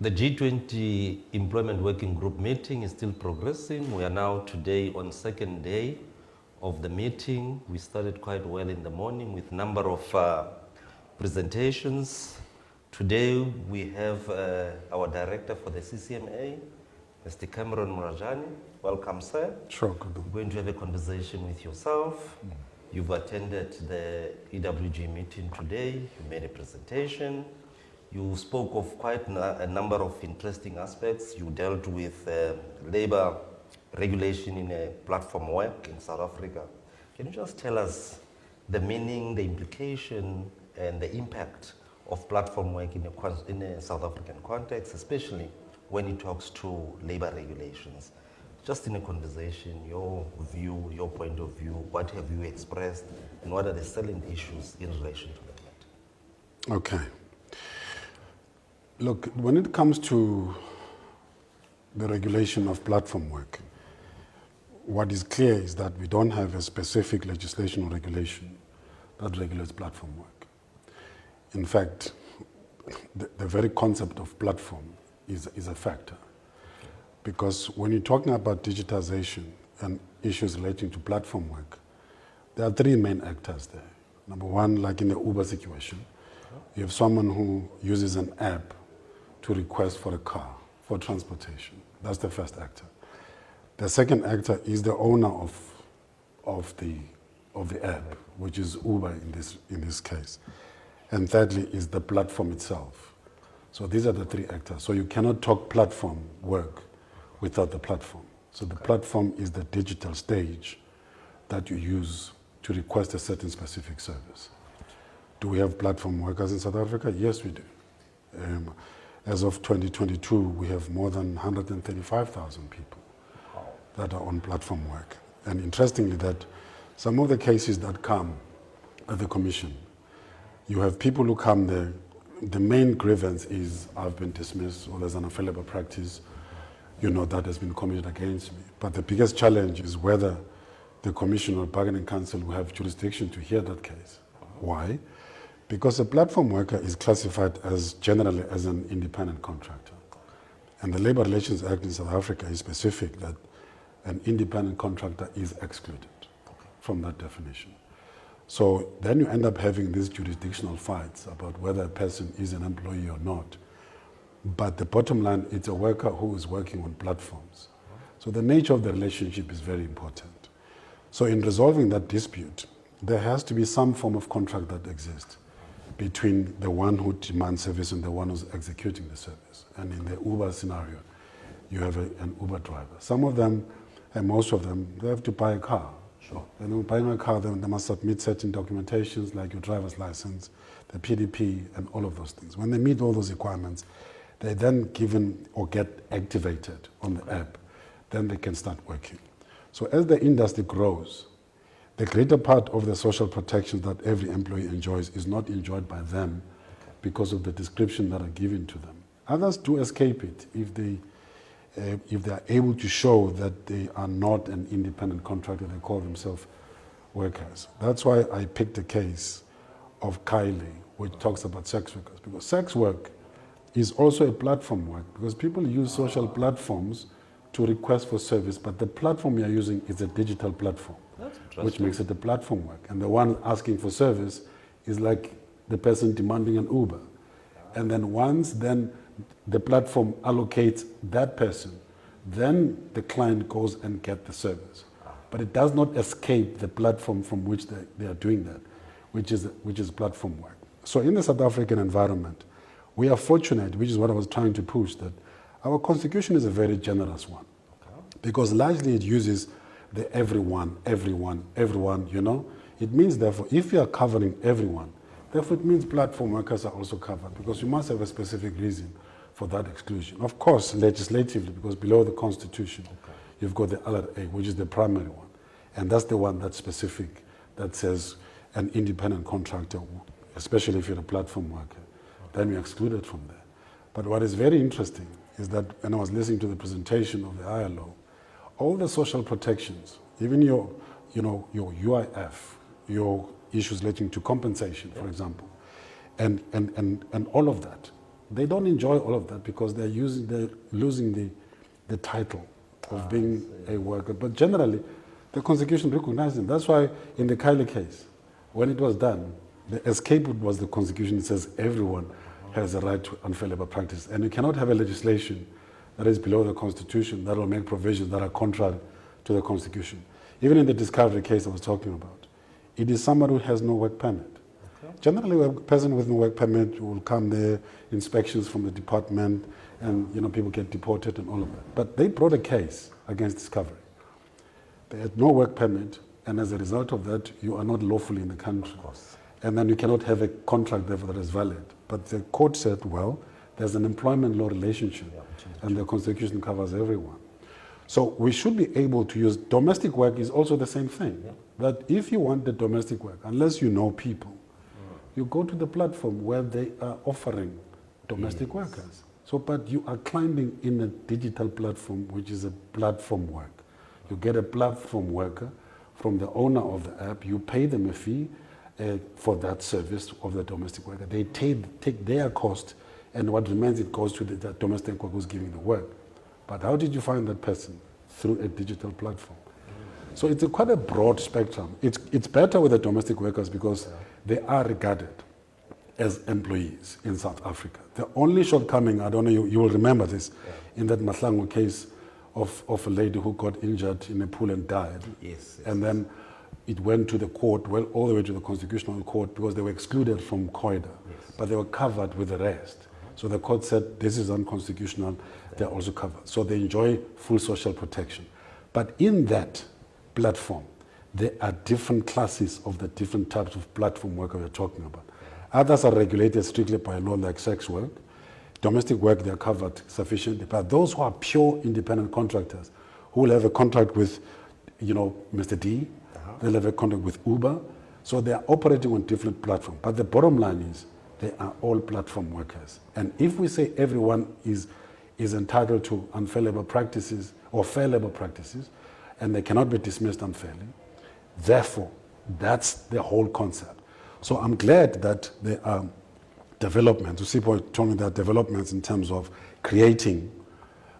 The G20 Employment Working Group meeting is still progressing. We are now today on second day of the meeting. We started quite well in the morning with a number of presentations. Today we have our director for the CCMA, Mr. Morajane. Welcome, sir. Sure, good. We're going to have a conversation with yourself. You've attended the EWG meeting today. You made a presentation. You spoke of quite a number of interesting aspects. You dealt with labor regulation in platform work in South Africa. Can you just tell us the meaning, the implication, and the impact of platform work in a South African context, especially when it talks to labor regulations? Just in a conversation, your view, your point of view, what have you expressed, and what are the salient issues in relation to that? Okay. Look, when it comes to the regulation of platform work, what is clear is that we don't have a specific legislation or regulation that regulates platform work. In fact, the very concept of platform is a factor. Because when you're talking about digitization and issues relating to platform work, there are three main actors there. Number one, like in the Uber situation, you have someone who uses an app to request for a car, for transportation. That's the first actor. The second actor is the owner of the app, which is Uber in this case. And thirdly is the platform itself. So these are the three actors. So you cannot talk platform work without the platform. So the platform is the digital stage that you use to request a certain specific service. Do we have platform workers in South Africa? Yes, we do. As of 2022, we have more than 135,000 people that are on platform work. And interestingly, that some of the cases that come at the commission, you have people who come there, the main grievance is, I've been dismissed, or there's an unfavorable practice, that has been committed against me. But the biggest challenge is whether the Commission or Bargaining Council will have jurisdiction to hear that case. Why? Because a platform worker is classified as generally as an independent contractor. And the Labour Relations Act in South Africa is specific that an independent contractor is excluded from that definition. So then you end up having these jurisdictional fights about whether a person is an employee or not. But the bottom line, it's a worker who is working on platforms. So the nature of the relationship is very important. So in resolving that dispute, there has to be some form of contract that exists between the one who demands service and the one who's executing the service. And in the Uber scenario, you have an Uber driver. Some of them, and most of them, they have to buy a car. Sure. And when buying a car, they must submit certain documentations like your driver's license, the PDP, and all of those things. When they meet all those requirements, they then given or get activated on the app, then they can start working. So as the industry grows, the greater part of the social protections that every employee enjoys is not enjoyed by them because of the description that are given to them. Others do escape it if they are able to show that they are not an independent contractor, they call themselves workers. That's why I picked the case of Kylie, which talks about sex workers, because sex work is also a platform work, because people use social platforms to request for service, but the platform you're using is a digital platform, which makes it a platform work. And the one asking for service is like the person demanding an Uber. And then once the platform allocates that person, then the client goes and gets the service. But it does not escape the platform from which they are doing that, which is platform work. So in the South African environment, we are fortunate, which is what I was trying to push, that our constitution is a very generous one. Because largely it uses the everyone. It means, therefore, if you are covering everyone, therefore it means platform workers are also covered, because you must have a specific reason for that exclusion. Of course, legislatively, because below the constitution, you've got the LRA, which is the primary one. And that's the one that's specific, that says an independent contractor, especially if you're a platform worker, then you're excluded from there. But what is very interesting is that when I was listening to the presentation of the ILO, all the social protections, even your UIF, your issues relating to compensation, for example, and all of that they don't enjoy all of that because they're losing the title of being a worker. But generally, the Constitution recognizes them. That's why in the Kylie case, when it was done, the escape was the Constitution. It says everyone has a right to unfair labor practice. And you cannot have a legislation that is below the Constitution that will make provisions that are contrary to the Constitution. Even in the Discovery case I was talking about, it is someone who has no work permit. Okay. Generally, a person with no work permit will come there, inspections from the department, and people get deported and all of that. But they brought a case against Discovery. They had no work permit, and as a result of that, you are not lawfully in the country. Of course. And then you cannot have a contract therefore that is valid. But the court said, well, there's an employment law relationship, and the Constitution covers everyone. So we should be able to use domestic work is also the same thing. Yeah. That if you want the domestic work, unless you know people, you go to the platform where they are offering domestic workers. So, but you are climbing in a digital platform, which is a platform work. You get a platform worker from the owner of the app, you pay them a fee for that service of the domestic worker. They take their cost, and what remains, it goes to the domestic worker who's giving the work. But how did you find that person? Through a digital platform. So it's quite a broad spectrum. It's better with the domestic workers because they are regarded as employees in South Africa. The only shortcoming, I don't know, you will remember this, in that Mahlangu case of a lady who got injured in a pool and died. Yes. And then it went to the court, well, all the way to the Constitutional Court, because they were excluded from Qqeberha, but they were covered with the rest. So the court said, this is unconstitutional, they're also covered. So they enjoy full social protection. But in that platform, there are different classes of the different types of platform work we're talking about. Others are regulated strictly by law, like sex work. Domestic work, they're covered sufficiently. But those who are pure independent contractors, who will have a contract with, Mr. D, they'll have a contract with Uber. So they are operating on different platforms. But the bottom line is, they are all platform workers. And if we say everyone is entitled to unfair labor practices or fair labor practices, and they cannot be dismissed unfairly, therefore, that's the whole concept. So I'm glad that there are developments. Usipo told me there are developments in terms of creating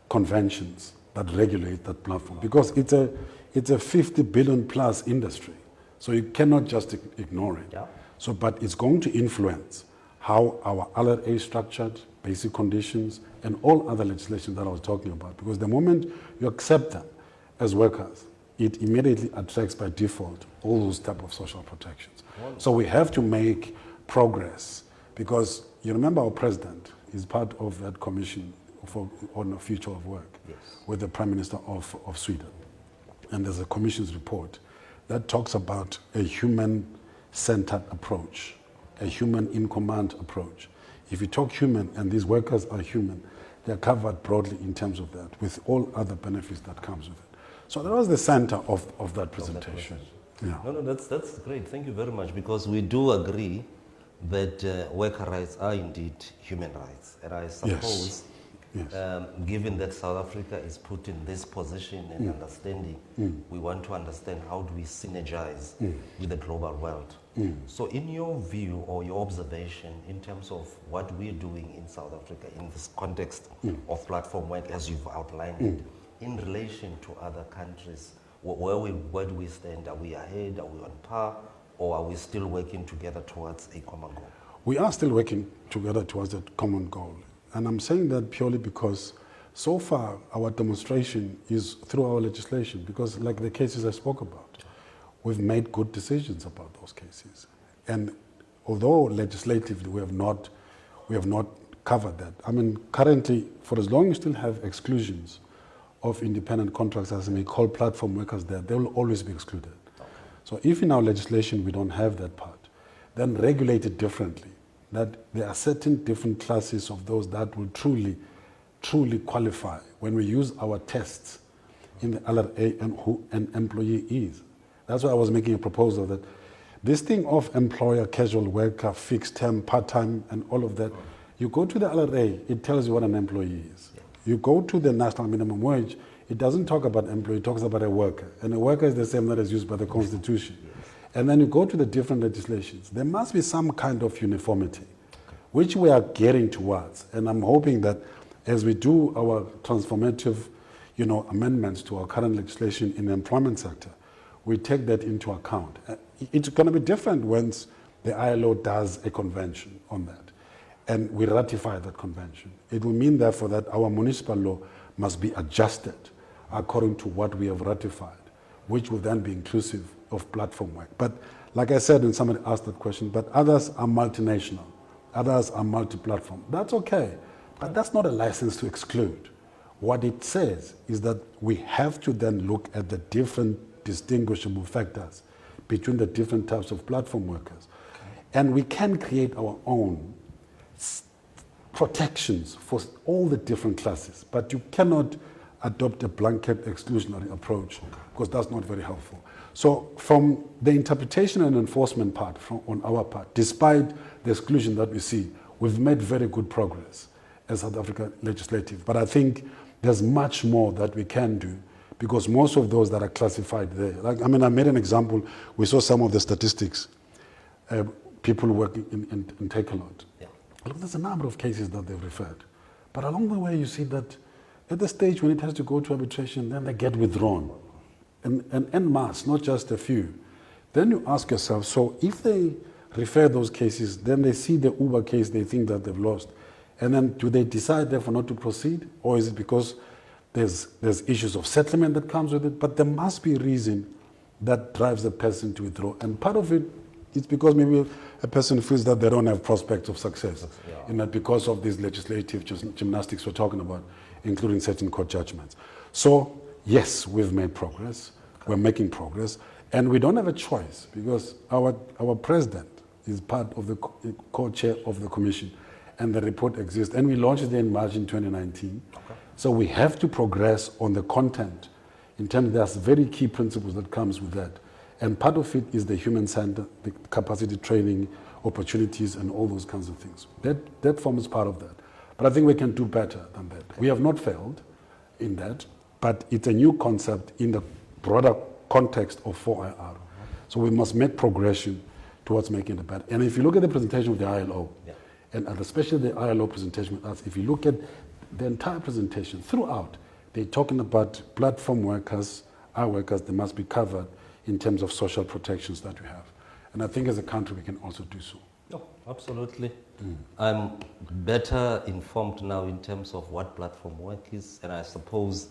conventions that regulate that platform, because it's a 50 billion plus industry. So you cannot just ignore it. Yeah. So, but it's going to influence how our LRA is structured, basic conditions, and all other legislation that I was talking about. Because the moment you accept them as workers, it immediately attracts by default all those type of social protections. Wonderful. So we have to make progress, because you remember our president is part of that commission on the future of work with the Prime Minister of Sweden. And there's a commission's report that talks about a human-centered approach, a human-in-command approach. If you talk human, and these workers are human, they're covered broadly in terms of that, with all other benefits that comes with it. So that was the center of that presentation. No, that's great. Thank you very much, because we do agree that worker rights are indeed human rights. And I suppose, given that South Africa is put in this position and understanding, we want to understand how do we synergize with the global world. So in your view or your observation in terms of what we're doing in South Africa in this context of platform work as you've outlined it, in relation to other countries, where do we stand? Are we ahead? Are we on par? Or are we still working together towards a common goal? We are still working together towards that common goal. And I'm saying that purely because so far our demonstration is through our legislation, because like the cases I spoke about, we've made good decisions about those cases. And although legislatively we have not covered that. I mean, currently, for as long as you still have exclusions of independent contractors, and we call platform workers there, they will always be excluded. Okay. So if in our legislation we don't have that part, then regulate it differently, that there are certain different classes of those that will truly qualify when we use our tests in the LRA and who an employee is. That's why I was making a proposal that this thing of employer, casual worker, fixed term, part-time, and all of that, you go to the LRA, it tells you what an employee is. You go to the national minimum wage, it doesn't talk about employee, it talks about a worker. And a worker is the same that is used by the Constitution. And then you go to the different legislations. There must be some kind of uniformity which we are getting towards. And I'm hoping that as we do our transformative, amendments to our current legislation in the employment sector, we take that into account. It's going to be different once the ILO does a convention on that, and we ratify that convention. It will mean, therefore, that our municipal law must be adjusted according to what we have ratified, which will then be inclusive of platform work. But like I said, when somebody asked that question, but others are multinational, others are multi-platform. That's okay, but that's not a license to exclude. What it says is that we have to then look at the different distinguishable factors between the different types of platform workers. And we can create our own protections for all the different classes, but you cannot adopt a blanket exclusionary approach because that's not very helpful. So from the interpretation and enforcement part, on our part, despite the exclusion that we see, we've made very good progress as South Africa legislative. But I think there's much more that we can do because most of those that are classified there, I made an example. We saw some of the statistics, people working in Take-A-Lot. Yeah. Look, there's a number of cases that they've referred. But along the way, you see that at the stage when it has to go to arbitration, then they get withdrawn. And en masse, not just a few. Then you ask yourself, so if they refer those cases, then they see the Uber case, they think that they've lost. And then do they decide therefore not to proceed? Or is it because there's issues of settlement that comes with it? But there must be a reason that drives a person to withdraw. And part of it is because maybe a person feels that they don't have prospects of success. Yeah. Because of these legislative gymnastics we're talking about, including certain court judgments. So yes, we've made progress. We're making progress. And we don't have a choice because our president is part of the co-chair of the commission. And the report exists. And we launched it in March in 2019. Okay. So we have to progress on the content in terms of there's very key principles that comes with that. And part of it is the human center, the capacity training, opportunities, and all those kinds of things. That forms part of that. But I think we can do better than that. Okay. We have not failed in that, but it's a new concept in the broader context of 4IR. Mm-hmm. So we must make progression towards making it better. And if you look at the presentation of the ILO, yeah. And especially the ILO presentation with us, if you look at the entire presentation throughout, they're talking about platform workers, our workers, they must be covered in terms of social protections that we have. And I think as a country we can also do so. Oh, absolutely. I'm better informed now in terms of what platform work is, and I suppose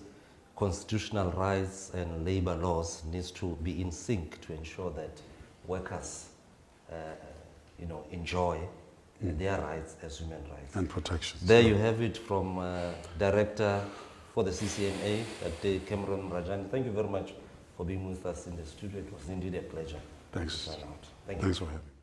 constitutional rights and labor laws needs to be in sync to ensure that workers enjoy their rights as human rights. And protections. There you have it from Director for the CCMA, Morajane. Thank you very much for being with us in the studio. It was indeed a pleasure. Thanks. Thank you. Thanks for having me.